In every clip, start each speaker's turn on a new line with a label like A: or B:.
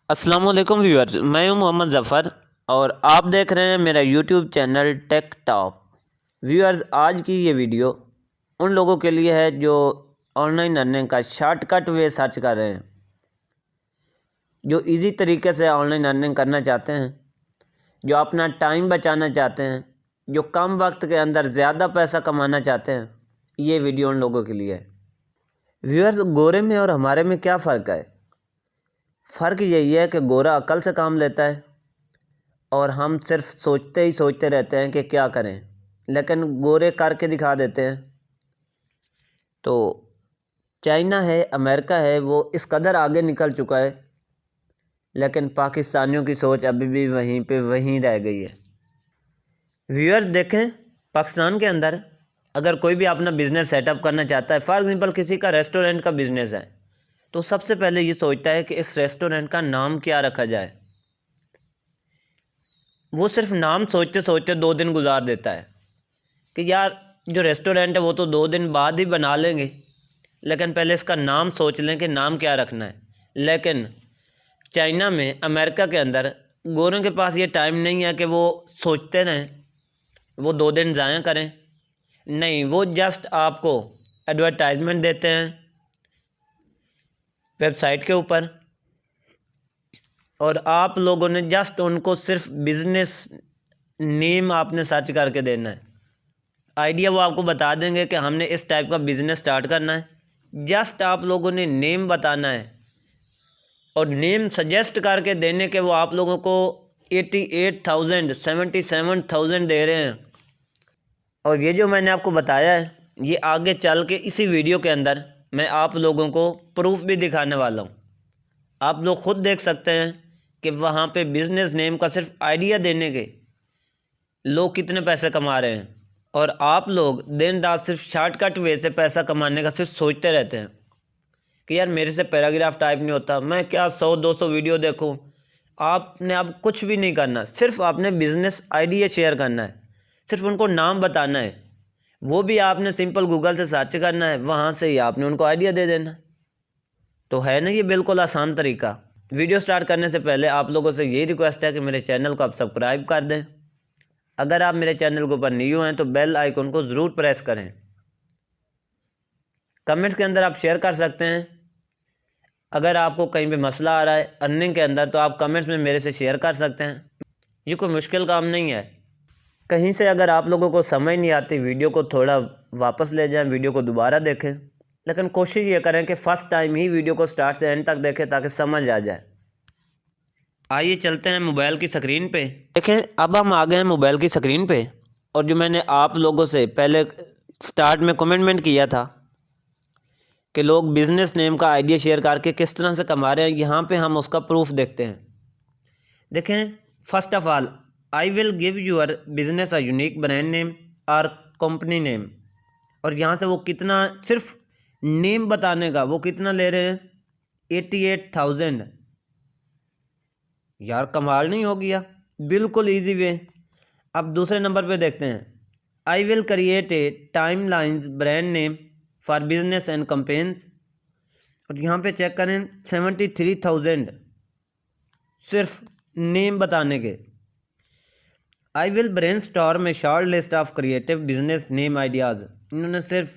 A: अस्सलाम वालेकुम व्यूअर्स, मैं हूं मोहम्मद ज़फ़र और आप देख रहे हैं मेरा YouTube channel tech top. Viewers, आज की ये वीडियो उन लोगों के लिए है जो ऑनलाइन अर्निंग का शॉर्टकट वे सर्च कर रहे हैं, जो इजी तरीके से ऑनलाइन अर्निंग करना चाहते हैं, जो अपना टाइम बचाना चाहते हैं, जो कम वक्त के अंदर ज़्यादा पैसा कमाना चाहते हैं। ये वीडियो उन लोगों के लिए है। व्यूअर्स, गोरे में और हमारे में क्या फ़र्क है? फ़र्क यही है कि गोरा अकल से काम लेता है और हम सिर्फ सोचते ही सोचते रहते हैं कि क्या करें, लेकिन गोरे करके दिखा देते हैं। तो चाइना है, अमेरिका है, वो इस कदर आगे निकल चुका है, लेकिन पाकिस्तानियों की सोच अभी भी वहीं पे वहीं रह गई है। व्यूअर्स देखें, पाकिस्तान के अंदर अगर कोई भी अपना बिज़नेस सेटअप करना चाहता है, फॉर एग्ज़ाम्पल किसी का रेस्टोरेंट का बिज़नेस है, तो सबसे पहले ये सोचता है कि इस रेस्टोरेंट का नाम क्या रखा जाए। वो सिर्फ नाम सोचते सोचते 2 दिन गुजार देता है कि यार जो रेस्टोरेंट है वो तो 2 दिन बाद ही बना लेंगे, लेकिन पहले इसका नाम सोच लें कि नाम क्या रखना है। लेकिन चाइना में, अमेरिका के अंदर गोरों के पास ये टाइम नहीं है कि वो सोचते रहें, वो 2 दिन ज़ाया करें। नहीं, वो जस्ट आपको एडवर्टाइजमेंट देते हैं वेबसाइट के ऊपर, और आप लोगों ने जस्ट उनको सिर्फ बिज़नेस नेम आपने सर्च करके देना है। आइडिया वो आपको बता देंगे कि हमने इस टाइप का बिज़नेस स्टार्ट करना है। जस्ट आप लोगों ने नेम बताना है और नेम सजेस्ट करके देने के वो आप लोगों को 88,000 77,000 दे रहे हैं। और ये जो मैंने आपको बताया है, ये आगे चल के इसी वीडियो के अंदर मैं आप लोगों को प्रूफ भी दिखाने वाला हूँ। आप लोग खुद देख सकते हैं कि वहाँ पे बिज़नेस नेम का सिर्फ आइडिया देने के लोग कितने पैसे कमा रहे हैं, और आप लोग दिन रात सिर्फ शॉर्टकट वे से पैसा कमाने का सिर्फ सोचते रहते हैं कि यार मेरे से पैराग्राफ टाइप नहीं होता, मैं क्या 100-200 वीडियो देखूं। आपने अब कुछ भी नहीं करना, सिर्फ आपने बिज़नेस आइडिया शेयर करना है, सिर्फ उनको नाम बताना है। वो भी आपने सिंपल गूगल से सर्च करना है, वहाँ से ही आपने उनको आइडिया दे देना है। तो है ना ये बिल्कुल आसान तरीका। वीडियो स्टार्ट करने से पहले आप लोगों से यही रिक्वेस्ट है कि मेरे चैनल को आप सब्सक्राइब कर दें। अगर आप मेरे चैनल के ऊपर न्यू हैं तो बेल आइकन को ज़रूर प्रेस करें। कमेंट्स के अंदर आप शेयर कर सकते हैं। अगर आपको कहीं पे मसला आ रहा है अर्निंग के अंदर, तो आप कमेंट्स में मेरे से शेयर कर सकते हैं। ये कोई मुश्किल काम नहीं है। कहीं से अगर आप लोगों को समझ नहीं आती, वीडियो को थोड़ा वापस ले जाएं, वीडियो को दोबारा देखें, लेकिन कोशिश ये करें कि फ़र्स्ट टाइम ही वीडियो को स्टार्ट से एंड तक देखें ताकि समझ आ जाए। आइए चलते हैं मोबाइल की स्क्रीन पे। देखें, अब हम आ गए हैं मोबाइल की स्क्रीन पे, और जो मैंने आप लोगों से पहले स्टार्ट में कमेंटमेंट किया था कि लोग बिज़नेस नेम का आइडिया शेयर करके किस तरह से कमा रहे हैं, यहाँ पे हम उसका प्रूफ देखते हैं। देखें, first of all, I will give your business a unique brand name और कंपनी नेम। और यहाँ से वो कितना, सिर्फ नेम बताने का वो कितना ले रहे हैं? 88,000। यार कमाल नहीं हो गया? बिल्कुल इजी वे। अब दूसरे नंबर पे देखते हैं, I will create a time lines brand name for business and companies. और यहाँ पे चेक करें, 73,000 सिर्फ नेम बताने के। I will brain storm A short list of creative business name ideas. इन्होंने सिर्फ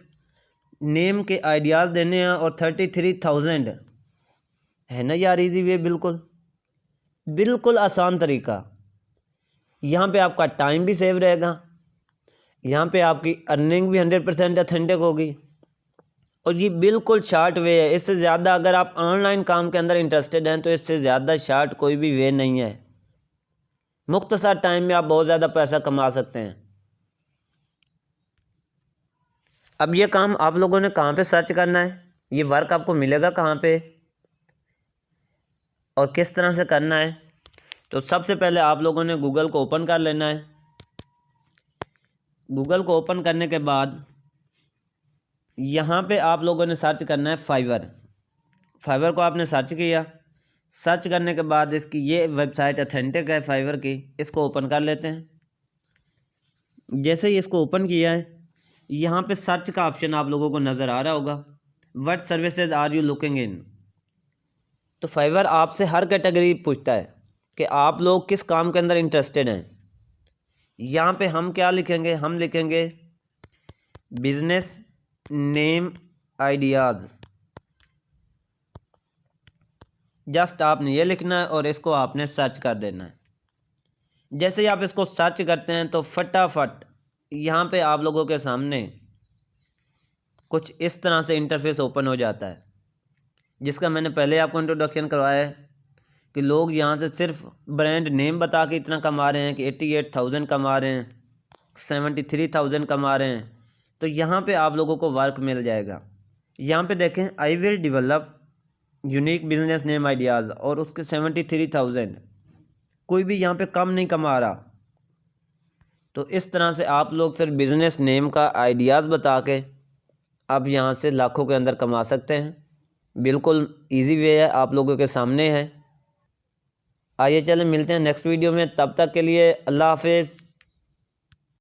A: नेम के आइडियाज़ देने हैं और 33,000। है ना यार इजी वे, बिल्कुल बिल्कुल आसान तरीका। यहाँ पे आपका टाइम भी सेव रहेगा, यहाँ पे आपकी अर्निंग भी 100% अथेंटिक होगी, और ये बिल्कुल शार्ट वे है। इससे ज़्यादा अगर आप ऑनलाइन काम के अंदर इंटरेस्टेड हैं तो इससे ज़्यादा शार्ट कोई भी वे नहीं है। मुख्तसर टाइम में आप बहुत ज़्यादा पैसा कमा सकते हैं। अब ये काम आप लोगों ने कहाँ पे सर्च करना है, ये वर्क आपको मिलेगा कहाँ पे और किस तरह से करना है? तो सबसे पहले आप लोगों ने गूगल को ओपन कर लेना है। गूगल को ओपन करने के बाद यहाँ पे आप लोगों ने सर्च करना है फाइवर। फाइवर को आपने सर्च किया। सर्च करने के बाद इसकी ये वेबसाइट अथेंटिक है फाइवर की, इसको ओपन कर लेते हैं। जैसे ही इसको ओपन किया है, यहाँ पे सर्च का ऑप्शन आप लोगों को नज़र आ रहा होगा, what services are you looking in. तो फाइवर आपसे हर कैटेगरी पूछता है कि आप लोग किस काम के अंदर इंटरेस्टेड हैं। यहाँ पे हम क्या लिखेंगे, हम लिखेंगे बिजनेस नेम आइडियाज़। जस्ट आपने ये लिखना है और इसको आपने सर्च कर देना है। जैसे ही आप इसको सर्च करते हैं तो फटाफट यहाँ पे आप लोगों के सामने कुछ इस तरह से इंटरफेस ओपन हो जाता है, जिसका मैंने पहले आपको इंट्रोडक्शन करवाया है कि लोग यहाँ से सिर्फ ब्रांड नेम बता के इतना कमा रहे हैं कि 88,000 कमा रहे हैं, 73,000 कमा रहे हैं। तो यहाँ पे आप लोगों को वर्क मिल जाएगा। यहाँ पे देखें, I will develop unique business name ideas, और उसके 73,000, कोई भी यहाँ पे कम नहीं कमा रहा। तो इस तरह से आप लोग सिर्फ बिज़नेस नेम का आइडियाज़ बता के आप यहाँ से लाखों के अंदर कमा सकते हैं। बिल्कुल इजी वे है, आप लोगों के सामने है। आइए चलें मिलते हैं नेक्स्ट वीडियो में, तब तक के लिए अल्लाह हाफिज़।